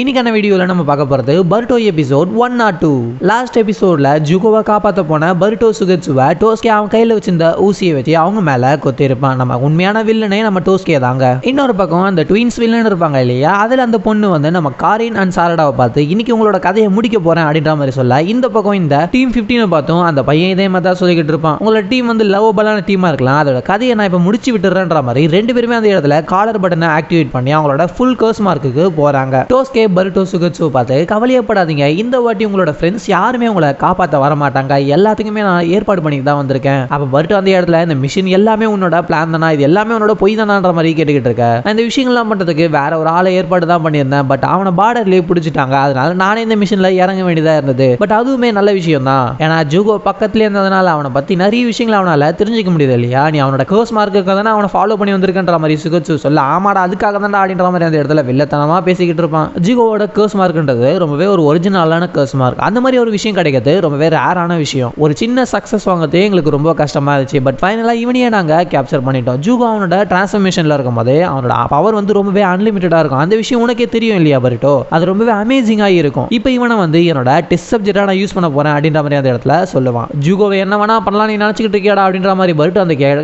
இன்னைக்கான வீடியோவில் நம்ம பார்க்க போகிறது பருட்டோ எபிசோட் 1 or 2. லாஸ்ட் எபிசோடில் ஜுகோவை காப்பாற்ற போன பருட்டோ சுகட்சுவை டோஸ்கே அவன் கையில் வச்சிருந்த ஊசியை வச்சு அவங்க மேலே கொத்திருப்பான். நம்ம உண்மையான வில்லனே நம்ம டோஸ்கே தாங்க. இன்னொரு பக்கம் அந்த ட்வின்ஸ் வில்லன் இருப்பாங்க இல்லையா, அதில் அந்த பொண்ணு வந்து நம்ம காரின் அண்ட் சாரடாவை பார்த்து இன்னைக்கு உங்களோட கதையை முடிக்க போகிறேன் அப்படின்ற மாதிரி சொல்ல, இந்த பக்கம் இந்த டீம் 15 பார்த்தோம் அந்த பையன் இதே மாதிரி தான் சொல்லிக்கிட்டு இருப்பான். உங்களோட டீம் வந்து லவ்வபிளான டீமாக இருக்கலாம், அதோட கதையை நான் இப்போ முடிச்சு விட்டுறேன்ற மாதிரி ரெண்டு பேருமே அந்த இடத்துல காலர் பட்டனை ஆக்டிவேட் பண்ணி அவங்களோட ஃபுல் கர்ஸ் மார்க்குக்கு போகிறாங்க. டோஸ்கே பருட்டோ சுகட்சு பார்த்து கவலையப்படாதீங்க, இந்த வாட்டி உங்களோட ஃப்ரெண்ட்ஸ் யாருமே உங்களை காப்பாற்ற வர மாட்டாங்க, எல்லாத்துக்குமே நான் ஏற்பாடு பண்ணி தான் வந்திருக்கேன். அப்போ பருட்டோ அந்த இடத்துல இந்த மிஷின் எல்லாமே உன்னோட பிளான் தானா, இது எல்லாமே உன்னோட பொய் தானான்ற மாதிரி கேட்டுக்கிட்டு இருக்கேன். இந்த விஷயங்கள்லாம் பண்ணுறதுக்கு வேற ஒரு ஆளை ஏற்பாடு தான் பண்ணியிருந்தேன், பட் அவனை பார்டர்லேயே பிடிச்சிட்டாங்க, அதனால நானே இந்த மிஷினில் இறங்க வேண்டியதாக இருந்தது. பட் அதுவுமே நல்ல விஷயம் தான், ஏன்னா ஜூகோ பக்கத்துலேயே இருந்ததுனால அவனை பற்றி நிறைய விஷயங்களை அவனால் தெரிஞ்சிக்க முடியுது இல்லையா. நீ அவனோட கர்ஸ் மார்க்குக்காக தானே அவனை ஃபாலோ பண்ணி வந்திருக்கன்ற மாதிரி சுகட்சு சொல்ல, ஆமாடா அதுக்காக தான் அப்படின்ற மாதிரி அந்த இடத்துல வில்லத்தனமாக பேசிக்கிட்டு இருப்பான். ஜூகோவோட கர்ஸ் மார்க்ன்றது ரொம்பவே ஒரு ஒரிஜினலான கர்ஸ் மார்க், அந்த மாதிரி ஒரு விஷயம் கிடைக்கிறது ரொம்பவே ரேரான விஷயம். ஒரு சின்ன சக்ஸஸ் வாங்குறது எங்களுக்கு ரொம்ப கஷ்டமா இருந்துச்சு, பட் ஃபைனலாக இவனையே நாங்கள் கேப்சர் பண்ணிட்டோம். ஜூகோ அவனோட டிரான்ஸ்ஃபர்மேஷனில் இருக்கும்போது அவனோட பவர் வந்து ரொம்பவே அன்லிமிட்டடாக இருக்கும். அந்த விஷயம் உனக்கே தெரியும் இல்லையா பருட்டோ, அது ரொம்பவே அமேசிங்காக இருக்கும். இப்போ இவனை வந்து என்னோட டெஸ்ட் சப்ஜெக்டாக நான் யூஸ் பண்ண போகிறேன் அப்படின்ற மாதிரி அந்த இடத்துல சொல்லுவான். ஜூகோவை என்ன வேணா பண்ணலாம் நீ நினச்சிக்கிட்டு இருக்கியாடா அப்படின்ற மாதிரி பருட்டோ அந்த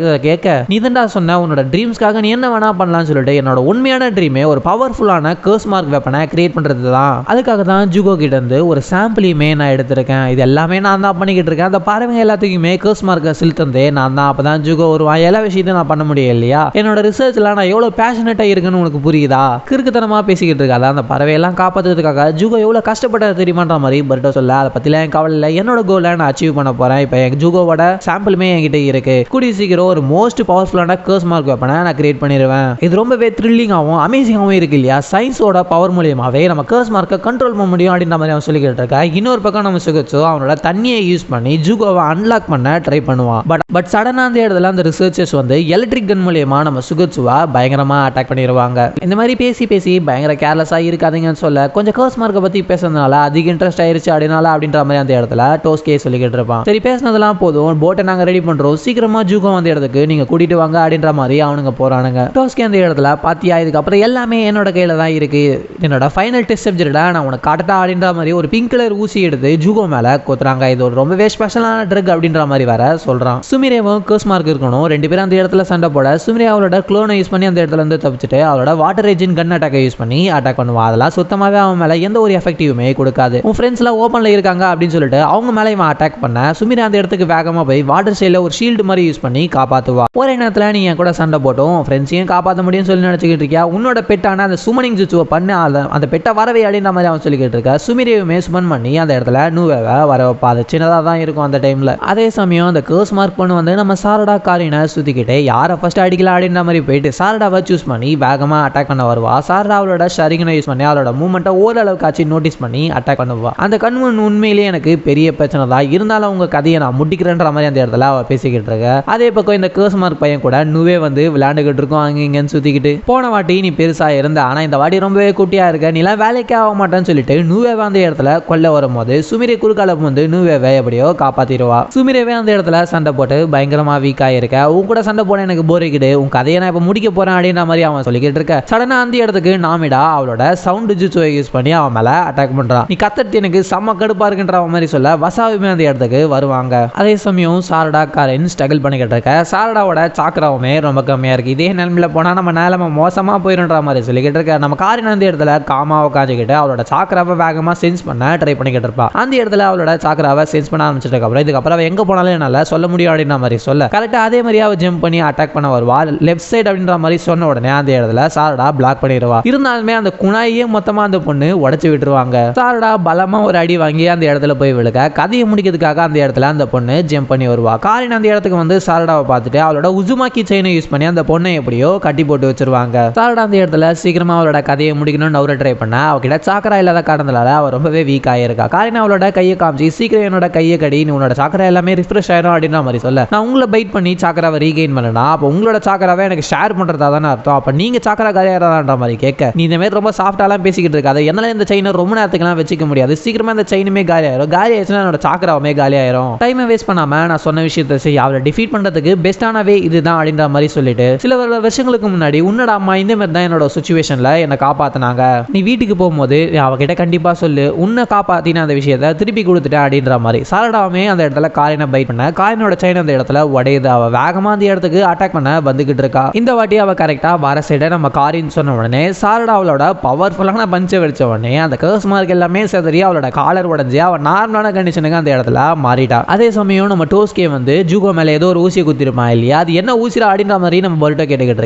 கேட்க, நீ தான்டா சொன்ன உன்னோட ட்ரீம்ஸ்க்காக நீ என்ன வேணா பண்ணலாம்னு சொல்லிட்டு, என்னோட உண்மையான ட்ரீமே ஒரு பவர்ஃபுல்லான கர்ஸ் மார்க் வெப்பனை கிரியேட் பண்ணுறது தான். அதுக்காக தான் ஜூகோ கிட்ட இருந்து ஒரு சாம்பிளையுமே நான் எடுத்திருக்கேன், இது எல்லாமே நான் தான் பண்ணிக்கிட்டு இருக்கேன். அந்த பறவைங்க எல்லாத்துக்குமே கர்ஸ் மார்க்கை செலுத்தந்தே நான் தான். அப்பதான் ஜூகோ வருவான், எல்லா விஷயத்தையும் நான் பண்ண முடியும் இல்லையா, என்னோட ரிசர்ச்ல நான் எவ்வளவு பேஷனேட்டா இருக்குன்னு உனக்கு புரியுதா, கிறுக்குத்தனமா பேசிக்கிட்டு இருக்காது. அந்த பறவையெல்லாம் காப்பாற்றுறதுக்காக ஜூகோ எவ்வளவு கஷ்டப்பட்டது தெரியுமான்ற மாதிரி பருட்டோ சொல்ல, அதை பத்திலாம் என் கவலை இல்லை, என்னோட கோலை நான் அச்சீவ் பண்ண போறேன். இப்போ என் ஜூகோவோட சாம்பிளுமே என்கிட்ட இருக்கு, கூடிய சீக்கிரம் ஒரு மோஸ்ட் பவர்ஃபுல்லான கர்ஸ் மார்க் வெப்பனை நான் கிரியேட் பண்ணிடுவேன். இது ரொம்பவே த்ரில்லிங்காகவும் அமேசிங்காகவும் இருக்கு இல்லையா, சயின்ஸோட பவர் மூலியமாவே நம்ம கர்ஸ் மார்க்கை கண்ட்ரோல் பண்ண முடியும் அப்படின்ற மாதிரி அவன் சொல்லிக்கிட்டு இருக்கா. இன்னொரு பக்கம் நம்ம சுகட்சு அவனோட தண்ணியை யூஸ் பண்ணி ஜூகோவை அன்லாக் பண்ண ட்ரை பண்ணுவான். பட் சடனா அந்த இடத்துல அந்த ரிசர்ச்சர்ஸ் வந்து எலக்ட்ரிக் கன் மூலியமா நம்ம சுகட்சுவா பயங்கரமா அட்டாக் பண்ணிடுவாங்க. இந்த மாதிரி பேசி பயங்கர கேர்லெஸ்ஸா இருக்காதீங்கன்னு சொல்ல, கொஞ்சம் கர்ஸ் மார்க்கை பத்தி பேசுறதுனால அதிக இன்ட்ரெஸ்ட் ஆயிருச்சு அப்படின்ற மாதிரி அந்த இடத்துல டோஸ்கே சொல்லிக்கிட்டு இருப்பான். சரி பேசினதெல்லாம் போதும், போட்டை நாங்க ரெடி பண்றோம், சீக்கிரமா ஜூகோ அந்த இடத்துக்கு நீங்க கூட்டிட்டு வாங்க அப்படின்ற மாதிரி அவனுங்க போறானுங்க. டோஸ்கே அந்த இடத்துல பாத்தியா, இதுக்கப்புறம் எல்லாமே என்னோட கையில தான் இருக்கு, என்னோட ஃபைனல் டெஸ்ட் சப்ஜெக்டா நான் உனக்கு காட்டட்டா அப்படின்ற மாதிரி ஒரு பிங்க் கலர் ஊசி எடுத்து ஜூகோ மேல கொத்துறாங்க. இது ஒரு ரொம்பவே ஸ்பெஷலான ட்ரக் அப்படின்ற மாதிரி வேற சொல்றான். சுமிரேவும் கர்ஸ் மார்க் இருக்கணும், ரெண்டு பேரும் அந்த இடத்துல சண்டை போட சுமிரே அவளோட க்ளோனை யூஸ் பண்ணி அந்த இடத்துல இருந்து தப்பிச்சுட்டு அவளோட வாட்டர் ஏஜென்ட் கன் அட்டாக்கை யூஸ் பண்ணி அட்டாக் பண்ணுவா. அதெல்லாம் சுத்தமாவே அவன் மேல எந்த ஒரு எஃபெக்டிவுமே கொடுக்காது. உன் ஃப்ரெண்ட்ஸ் எல்லாம் ஓப்பன்ல இருக்காங்க அப்படின்னு சொல்லிட்டு அவங்க மேல இவன் அட்டாக் பண்ண சுமிரே அந்த இடத்துக்கு வேகமா போய் வாட்டர் ஸ்டைல ஒரு ஷீல்டு மாதிரி யூஸ் பண்ணி காப்பாத்துவா. ஒரே நேரத்துல நீ என் கூட சண்டை போட்டோம் ஃப்ரெண்ட்ஸையும் காப்பாற்ற முடியும்னு சொல்லி நினைச்சுக்கிட்டு இருக்கியா, உன்னோட பெட்டான அந்த சுமனிங் ஜுச்சுவை பண்ண அந்த பெட்டை வரவே அப்படின்ற மாதிரி அவன் சொல்லிக்கிட்டு இருக்கா. சுமிரேவுமே சுமன் பண்ணி அந்த இடத்துல நூவேவை வர வைப்பா. அது சின்னதாக தான் இருக்கும் அந்த டைம்ல. அதே சமயம் அந்த கர்ஸ் மார்க் பண்ணு வந்து நம்ம சாரடா காரினை சுத்திக்கிட்டே யாரை ஃபர்ஸ்ட் அடிக்கலாம் அப்படின்ற மாதிரி போயிட்டு சாரடாவை சூஸ் பண்ணி வேகமா அட்டாக் பண்ண வருவா. சாரடா அவளோட ஷரிங்கனை யூஸ் பண்ணி அவளோட மூவ்மெண்ட்டை ஓரளவுக்கு ஆச்சு நோட்டீஸ் பண்ணி அட்டாக் பண்ணுவா. அந்த கண்மன் உண்மையிலேயே எனக்கு பெரிய பிரச்சனை தான், இருந்தாலும் உங்க கதையை நான் முடிக்கிறேன்ற மாதிரி அந்த இடத்துல அவ பேசிக்கிட்டு இருக்க. அதே பக்கம் இந்த கர்ஸ் மார்க் பையன் கூட நூவே வந்து விளையாண்டுகிட்டு இருக்கும் அங்க இங்கன்னு சுத்திக்கிட்டு. போன வாட்டி நீ பெருசா இருந்த, ஆனா இந்த வாட்டி ரொம்பவே குட்டியா இருக்க, நீலாம் வேலைக்கே ஆக மாட்டேன்னு சொல்லிட்டு நூவேவை அந்த இடத்துல கொல்ல வரும்போது சுமிரே குறுக்கால வந்து நூவேவை எப்படியோ காப்பாத்திடுவா. சுமிரேவே அந்த இடத்துல சண்டை போட்டு பயங்கரமா வீக் ஆயிருக்க, உன் கூட சண்டை போட எனக்கு போர் அடிக்குது, உன் கதையை நான் இப்ப முடிக்க போறேன் அப்படின்ற மாதிரி அவன் சொல்லிக்கிட்டு இருக்க. சடனா அந்த இடத்துக்கு நாமிடா அவளோட சவுண்ட் ஜுட்சுவை யூஸ் பண்ணி அவன் மேல அட்டாக் பண்றான். நீ கத்தட்டு எனக்கு செம்ம கடுப்பா இருக்குன்ற மாதிரி சொல்ல வசாவுமே அந்த இடத்துக்கு வருவாங்க. அதே சமயம் சாரடா காரின் ஸ்ட்ரகிள் பண்ணிக்கிட்டு இருக்க. சாரடாவோட சாக்கராவுமே ரொம்ப கம்மியா இருக்கு, இதே நிலைமையில போனா நம்ம நிலைமை மோசமா போயிருன்ற மாதிரி சொல்லிக்கிட்டு இருக்க. நம்ம காரின் அந்த இடத்துல காமா உட்காந்துக்கிட்டு அவளோட சாக்கராவை வேகமா சென்ஸ் பண்ண ட்ரை பண்ணிக்கிட்டு இருப்பா. அந்த இடத்துல அவளோட சாக்கராவை சென்ஸ் பண்ண ஆரம்பிச்சிட்டு அப்புறம் இதுக்கப்புறம் அவ எங்க போனாலும் என்னால சொல்ல முடியும் அப்படின்ற மாதிரி சொல்ல கரெக்டா அதே மாதிரி அவ ஜம்ப் பண்ணி அட்டாக் பண்ண வருவா. லெஃப்ட் சைடு அப்படின்ற மாதிரி சொன்ன உடனே அந்த இடத்துல சாரடா பிளாக் பண்ணிடுவா. இருந்தாலுமே அந்த குணாயே மொத்தமா அந்த பொண்ணு உடைச்சு விட்டுருவாங்க. சாரடா பலமா ஒரு அடி வாங்கி அந்த இடத்துல போய் விழுக கதையை முடிக்கிறதுக்காக அந்த இடத்துல அந்த பொண்ணு ஜம்ப் பண்ணி வருவா. காரின் அந்த இடத்துக்கு வந்து சாரடாவை பார்த்துட்டு அவளோட உசுமாக்கி செயினை யூஸ் பண்ணி அந்த பொண்ணை எப்படியோ கட்டி போட்டு வச்சிருவாங்க. சாரடா அந்த இடத்துல சீக்கிரமா அவளோட கதையை முடிக்கணும்னு அவரை ட்ரை பண்ண அவகிட்ட சாக்கரா இல்லாத காரணத்தால அவ ரொம்பவே வீக் ஆயிருக்கா. காரின் அவளோட கையை காமிச்சு சீக்கிரம் என்னோட கையை கடி, நீ உன்னோட சாக்கரா எல்லாமே ரிஃப்ரெஷ் ஆயிரும் அப்படின்ற மாதிரி சொல்ல, நான் உங்களை பைட் பண்ணி சாக்கராவை ரீகெயின் பண்ணனா அப்போ உங்களோட சாக்கராவை எனக்கு ஷேர் பண்றதா தானே அர்த்தம், அப்ப நீங்க சாக்கரா காலியாகிறதான்ற மாதிரி கேட்க, நீ இந்த மாதிரி ரொம்ப சாஃப்டாலாம் பேசிக்கிட்டு இருக்காது, என்னால இந்த செயினை ரொம்ப நேரத்துக்குலாம் வச்சுக்க முடியாது, சீக்கிரமா இந்த செயினுமே காலி ஆயிரும், காலி ஆயிடுச்சுன்னா என்னோட சாக்கராவுமே காலி ஆயிரும், டைமை வேஸ்ட் பண்ணாம நான் சொன்ன விஷயத்தை செய்ய, அவளை டிஃபீட் பண்றதுக்கு பெஸ்டான வே இதுதான் அப்படின்ற மாதிரி சொல்லிட்டு சில வருஷங்களுக்கு முன்னாடி உன்னோட அம்மா இந்த மாதிரி தான் என்னோட சுச்சுவேஷன்ல என்னை காப்பாத்தினாங்க, நீ நீ வீட்டுக்கு போகும்போது அவகிட்ட கண்டிப்பா சொல்லு, உன்னை காப்பாத்தின அந்த விஷயத்த திருப்பி கொடுத்துட்டேன் அப்படின்ற மாதிரி. சாரடாவுமே அந்த இடத்துல காரினை பைட் பண்ண காரினோட செயின் அந்த இடத்துல உடையுது. அவ வேகமா அந்த இடத்துக்கு அட்டாக் பண்ண வந்துகிட்டு இருக்கா. இந்த வாட்டி அவ கரெக்டா வர சைட நம்ம காரின்னு சொன்ன உடனே சாரடா அவளோட பவர்ஃபுல்லான பஞ்சை வெடிச்ச உடனே அந்த கர்ஸ் மார்க் எல்லாமே செதறி அவளோட காலர் உடஞ்சி அவ நார்மலான கண்டிஷனுக்கு அந்த இடத்துல மாறிட்டா. அதே சமயம் நம்ம டோஸ்கே வந்து ஜூகோ மேல ஏதோ ஒரு ஊசியை குத்திருப்பான் இல்லையா, அது என்ன ஊசியா அப்படின்ற மாதிரி நம்ம பல்ட்டோ கேட்டுக்கிட்டு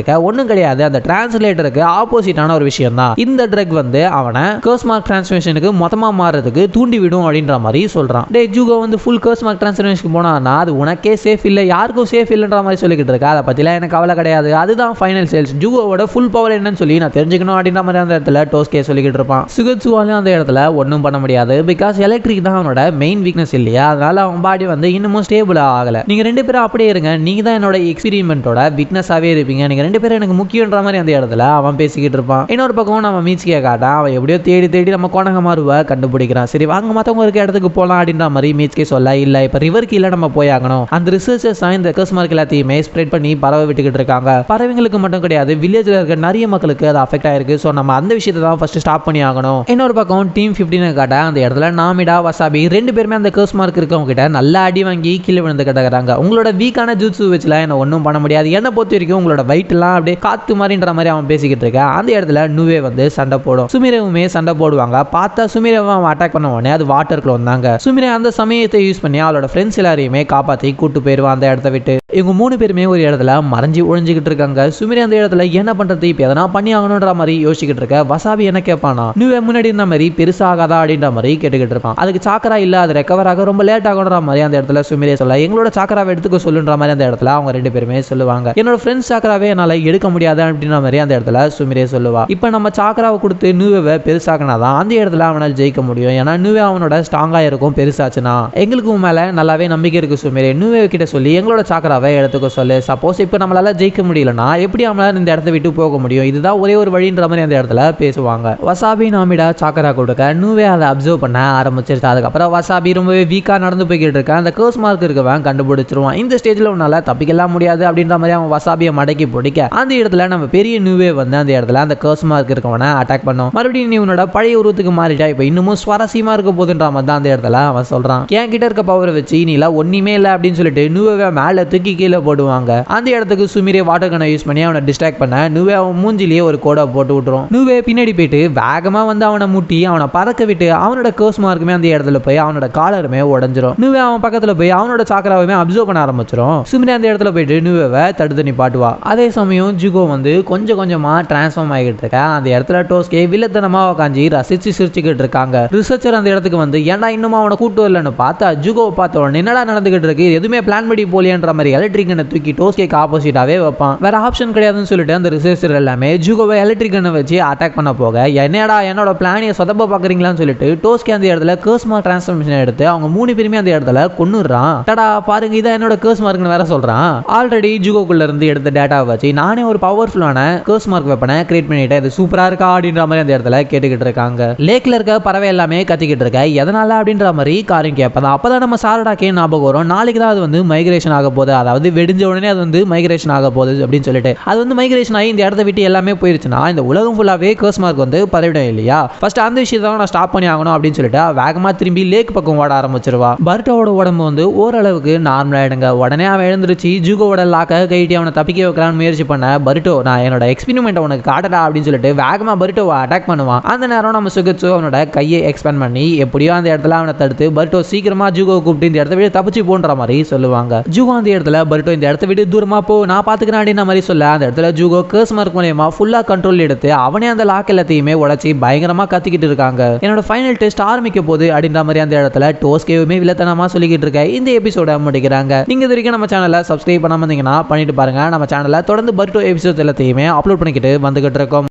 இருக்க. ஒன்றும் கிடையாது, அந்த டிரான்ஸ்லேட்டருக்கு ஆப்போசிட்டான ஒரு விஷயம் தான். இந்த ட்ரக் வந்து அவனை கர்ஸ் மார்க் டிரான்ஸ்ஃபர்மேஷனுக்கு மொத்தமா மாறதுக்கு தூண்டி விடும் அப்படின்ற மாதிரி சொல்றான். டே ஜூகோ வந்து ஃபுல் கர்ஸ் மார்க் டிரான்ஸ்ஃபர்மேஷனுக்கு போனான்னா அது உனக்கே சேஃப் இல்லை, யாருக்கும் சேஃப் இல்லைன்ற மாதிரி சொல்லிக்கிட்டு இருக்கா. அதை பத்திலாம் எனக்கு கவலை கிடையாது, அதுதான் ஃபைனல் சேல்ஸ். ஜூகோவோட ஃபுல் பவர் என்னன்னு சொல்லி நான் தெரிஞ்சுக்கணும் அப்படின்ற மாதிரி அந்த இடத்துல டோஸ்கே சொல்லிக்கிட்டு இருப்பான். சுகத்சுவாலும் அந்த இடத்துல ஒன்றும் பண்ண முடியாது. பிகாஸ் எலக்ட்ரிக் தான் அவனோட மெயின் வீக்னஸ் இல்லையா, அதனால அவன் பாடி வந்து இன்னமும் ஸ்டேபிள் ஆகல. நீங்க ரெண்டு பேரும் அப்படியே இருங்க, நீங்க தான் என்னோட எக்ஸ்பெரிமெண்டோட வீக்னஸாவே இருப்பீங்க, நீங்க ரெண்டு பேரும் எனக்கு முக்கியன்ற மாதிரி அந்த இடத்துல அவன் பேசிக்கிட்டு இருப்பான். இன்னொரு பக்கம் நம்ம மீச்சியை காட்டான். அவன் எப்படியோ தேடி தேடி நம்ம கோணகமாருவை கண்டுபிடிக்கிறான். சரி வாங்க மத்தவங்க இருக்க இடத்துக்கு போலாம் அப்படின்ற மாதிரி மீச்சிக்கே சொல்ல, இல்ல இப்ப ரிவர் கீழே நம்ம போய் ஆகணும். அந்த ரிசர்ச்சர்ஸ் இந்த கர்ஸ் மார்க் எல்லாத்தையுமே ஸ்ப்ரெட் பண்ணி பரவ விட்டுக்கிட்டு இருக்காங்க. பறவைங்களுக்கு மட்டும் கிடையாது, வில்லேஜ்ல இருக்க நிறைய மக்களுக்கு அது அஃபெக்ட் ஆயிருக்கு. சோ நம்ம அந்த விஷயத்தை தான் ஃபர்ஸ்ட் ஸ்டாப் பண்ணி ஆகணும். இன்னொரு பக்கம் டீம் 15 காட்ட அந்த இடத்துல நாமிடா வசாபி ரெண்டு பேருமே அந்த கர்ஸ் மார்க் இருக்கவங்க கிட்ட நல்லா அடி வாங்கி கீழே விழுந்து கிடக்குறாங்க. உங்களோட வீக்கான ஜூட்சு வச்சுல என்ன ஒன்றும் பண்ண முடியாது, என்ன பொறுத்த வரைக்கும் உங்களோட வெயிட் எல்லாம் அப்படியே காத்து மாதிரின்ற மாதிரி அவன் பேசிக்கிட்டு இருக்கான். அந்த இடத்துல நுவே வந்து சண்டை போடும். சுமிரவுமே சண்டை போடுவாங்க. பார்த்தா சுமிரவை அவன் அட்டாக் பண்ண உடனே அது வாட்டருக்குள்ள வந்தாங்க. சுமிரே அந்த சமயத்தை யூஸ் பண்ணி அவளோட ஃப்ரெண்ட்ஸ் எல்லாரையுமே காப்பாற்றி கூட்டு போயிடுவான் அந்த இடத்த விட்டு. இவங்க 3 பேருமே ஒரு இடத்துல மறைஞ்சி ஒழிஞ்சிக்கிட்டு இருக்காங்க. சுமிரே அந்த இடத்துல என்ன பண்றது, இப்போ எதனா பண்ணி ஆகணுன்ற மாதிரி யோசிச்சுக்கிட்டு இருக்க. வசாபி என்ன கேட்பானா, நுவே முன்னாடி இருந்த மாதிரி பெருசாகாதா அப்படின்ற மாதிரி கேட்டுக்கிட்டு இருப்பான். அதுக்கு சாக்கரா இல்ல, அது ரெக்கவர் ஆக ரொம்ப லேட் ஆகுன்ற மாதிரி அந்த இடத்துல சுமிரே சொல்ல, எங்களோட சாக்கராவை எடுத்துக்க சொல்லுன்ற மாதிரி அந்த இடத்துல அவங்க 2 பேருமே சொல்லுவாங்க. என்னோட ஃப்ரெண்ட்ஸ் சாக்கராவே என்னால எடுக்க முடியாது அப்படின்ற மாதிரி அந்த இடத்துல சுமிரே சொல்லுவா. இப்போ நம்ம சாக்கராவை கொடுத்து நுவேவை பெருசாக்கினாதான் அந்த இடத்துல அவனால் ஜெயிக்க முடியும். ஏன்னா நுவே அவனோட ஸ்ட்ராங்கா இருக்கும், பெருசாச்சுன்னா எங்களுக்கு மேல நல்லாவே நம்பிக்கை இருக்கு. சுமிரே நுவே கிட்ட சொல்லி எங்களோட சாக்கராவை எடுத்துக்க சொல்லு. சப்போஸ் இப்போ நம்மளால ஜெயிக்க முடியலன்னா எப்படி அவங்களால இந்த இடத்த விட்டு போக முடியும், இதுதான் ஒரே ஒரு வழின்ற மாதிரி அந்த இடத்துல பேசுவாங்க. வசாபி நாமிடா சாக்கரா கொடுக்க நுவே அதை அப்சர்வ் பண்ண ஆரம்பிச்சிருச்சு. அதுக்கப்புறம் வசாபி ரொம்பவே வீக்கா நடந்து போய்கிட்டு இருக்க. அந்த கர்ஸ் மார்க் இருக்கவன் கண்டுபிடிச்சிருவான். இந்த ஸ்டேஜ்ல உன்னால தப்பிக்கலாம் முடியாது அப்படின்ற மாதிரி அவன் வசாபியை மடக்கி பிடிக்க அந்த இடத்துல நம்ம பெரிய நுவே வந்து அந்த இடத்துல அந்த கர்ஸ் மார்க் இருக்கவனை அட்டாக் பண்ணும். மறுபடியும் நீ உன்னோட பழைய உருவத்துக்கு மாறிட்டா, இப்போ இன்னமும் சுவாரஸ்யமா இருக்க போதுன்ற மாதிரி தான் அந்த இடத்துல அவன் சொல்றான். என் கிட்ட இருக்க பவரை வச்சு நீல ஒண்ணுமே இல்லை அப்படின்னு சொல்லிட்டு நுவே மேல தூக்கி கீழே போடுவாங்க. அந்த இடத்துக்கு சுமிரே வாட்டர் கனை யூஸ் பண்ணி அவனை டிஸ்ட்ராக்ட் பண்ண நுவே அவன் மூஞ்சிலேயே ஒரு கோடை போட்டு விட்டுரும். நுவே பின்னாடி போயிட்டு வேகமா வந்து அவனை முட்டி அவனை பறக்க விட்டு அவனோட கர்ஸ் மார்க்குமே அந்த இடத்துல போய் அவனோட காலருமே உடஞ்சிரும். நுவே அவன் பக்கத்துல போய் அவனோட சாக்கராவுமே அப்சர்வ் பண்ண ஆரம்பிச்சிரும். சுமிரே அந்த இடத்துல போயிட்டு நுவேவை தடுத்து நிப்பாட்டுவா. அதே சமயம் ஜுகோ வந்து கொஞ்சம் கொஞ்சமா டிரான்ஸ்ஃபார்ம் ஆகிட்டு இருக்க. அந்த இடத்துல டோஸ்கே வில்லத்தனமா உட்காந்து ரசிச்சு சிரிச்சுக்கிட்டு இருக்காங்க. ரிசர்ச்சர் அந்த இடத்துக்கு வந்து ஏன்டா இன்னும் அவனை கூட்டு வரலன்னு பார்த்தா ஜுகோ பார்த்த உடனே என்னடா நடந்துகிட்டு இருக்கு, எதுவுமே பிளான் பண்ணி போலியன்ற மாதிரி எலக்ட்ரிக் கண்ணை தூக்கி டோஸ்கேக்கு ஆப்போசிட்டாவே வைப்பான். வேற ஆப்ஷன் கிடையாதுன்னு சொல்லிட்டு அந்த ரிசர்ச்சர் எல்லாமே ஜுகோவை எலக்ட்ரிக் கண்ணை வச்சு அட்டாக் பண்ண போக என்னடா என்னோட பிளானியை சொதப்ப பாக்குறீங்களான்னு சொல்லிட்டு டோஸ்கே அந்த இடத்துல கர்ஸ் மார்க் டிரான்ஸ்ஃபர்மேஷன் எடுத்து அவங்க 3 பேருமே அந்த இடத்துல கொன்னுறான். டடா பாருங்க இதான் என்னோட கர்ஸ் மார்க்னு வேற சொல்றான். ஆல்ரெடி ஜுகோக்குள்ள இருந்து எடுத்த டேட்டாவை வச்சு நானே ஒரு பவர்ஃபுல்லான கர்ஸ் மார்க் வெப்பனை கிரியேட் பண்ணிட்டேன், இது சூப்பரா இருக்கா அப்படின்ற மாதிரி அந்த இடத்துல கேட்டுக்கிட்டு இருக்காங்க. லேக்ல இருக்க பறவை எல்லாமே கத்திக்கிட்டு இருக்க. எதனால அப்படின்ற மாதிரி காரியம் கேட்பதான். அப்பதான் நம்ம சாரடாக்கே ஞாபகம் வரும், நாளைக்கு தான் அது வந்து மைக்ரேஷன் ஆக போகுது, அதாவது வெடிஞ்ச உடனே அது வந்து மைக்ரேஷன் ஆக போகுது அப்படின்னு சொல்லிட்டு அது வந்து மைக்ரேஷன் ஆகி இந்த இடத்த விட்டு எல்லாமே போயிருச்சுன்னா இந்த உலகம் ஃபுல்லாவே கர்ஸ் மார்க் வந்து பரவிடும் இல்லையா. ஃபர்ஸ்ட் அந்த விஷயத்தை நான் ஸ்டாப் பண்ணி ஆகணும் அப்படின்னு சொல்லிட்டு வேகமா திரும்பி லேக் பக்கம் ஓட ஆரம்பிச்சிருவா. பர்ட்டோட உடம்பு வந்து ஓரளவுக்கு நார்மல் ஆயிடுங்க. உடனே அவன் எழுந்துருச்சு ஜுகோவோட லாக்க கைட்டி அவனை தப்பிக்க வைக்கலான்னு முயற்சி பண்ண பர்ட்டோ நான் என்னோட எக்ஸ்பெரிமெண்ட் உனக்கு காட்டடா அப்படின்னு சொல்லிட்டு வேகமா பர்ட்டோவை அட்டாக் பண்ணுவான். அந்த நேரம் நம்ம சுகத்சு அவனோட கையை எக்ஸ்பேண்ட் பண்ணி எப்படியோ அந்த இடத்துல அவனை தடுத்து பர்ட்டோ சீக்கிரமா ஜுகோ கூப்பிட்டு இந்த இடத்த விட்டு தப்பிச்சு போன்ற மாதிரி சொல்லுவாங்க. ஜுகோ அந்த இடத்துல பர்ட்டோ இந்த இடத்த விட்டு தூரமா போ நான் பாத்துக்கிறேன் அப்படின்ற மாதிரி சொல்ல அந்த இடத்துல ஜுகோ கர்ஸ் மார்க் மூலமா ஃபுல்லா கண்ட்ரோல் எடுத்து அவனே அந்த லாக் எல்லாத்தையுமே உடைச்சி பயங்கரமா கத்திக்கிட்டு இருக்காங்க. என்னோட ஃபைனல் டெஸ்ட் ஆரம்பிக்க போகுது அப்படின்ற மாதிரி அந்த இடத்துல டோஸ்கேவுமே வில்லத்தனமா சொல்லிக்கிட்டு இருக்க இந்த எபிசோட முடிக்கிறாங்க. நீங்க இது வரைக்கும் நம்ம சேனலை சப்ஸ்கிரைப் பண்ணாம இருந்தீங்கன்னா பண்ணிட்டு பாருங்க. நம்ம சேனலை தொடர்ந்து பர்ட்டோ எபிசோட் எல்லாத்தையுமே அப்லோட் பண்ணிக்கிட்டு வந்துகிட்டு இருக்கோம்.